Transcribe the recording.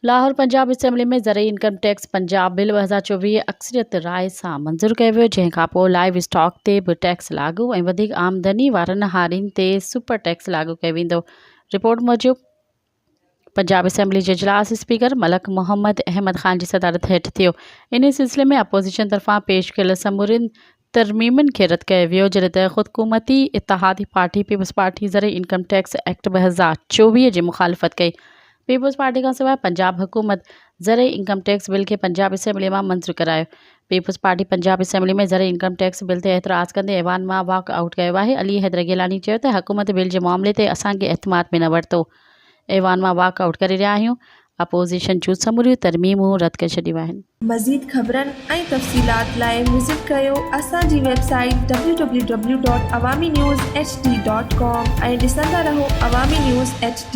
Lahore Punjab assembly में ज़रई income tax Punjab bill 2024 अक्सरियत राय सां मंज़ूर कयो वियो, जंहिं खां पोइ लाइव स्टॉक ते बि टैक्स लागू ऐं वधीक आमदनी वारनि हारियुनि ते सुपर टैक्स लागू कयो वेंदो। रिपोर्ट मूजिबि पंजाब असेंबली जे इजलास स्पीकर मलक मोहम्मद अहमद ख़ान जी सदारत हेठि थियो। इन सिलसिले में अपोज़िशन तरफ़ां पेश कयल समूरियुनि तरमीमनि खे रद्द कयो वियो, जॾहिं त ख़ुदकुमती इत्तेहादी पार्टी पीपल्स पार्टी ज़रई इनकम टैक्स एक्ट 2024 जी मुखालिफ़त कई। पीपल्स पार्टी खां सवाइ पंजाब हुकूमत ज़रई इनकम टैक्स बिल खे पंजाब असेंबली मां मंज़ूर करायो। पीपल्स पार्टी पंजाब असेंबली में ज़रई इनकम टैक्स बिल ते एतिराज़ कंदे ऐवान मां वॉक आउट कयो आहे। अली हैदर गिलानी चयो त हुकूमत बिल जे मामले ते असांखे एतमाद में न वरितो, ऐवान मां वॉक आउट करे रहिया आहियूं। अपोज़िशन जूं समूरियूं तरमीमूं रद्द करे छॾियूं आहिनि। मज़ीद ख़बरनि ऐं तफ़सीलात लाइ विज़िट कयो असांजी वेबसाइट www.awamiNewsHD.com ऐं ॾिसंदा रहो अवामी न्यूज़ HD।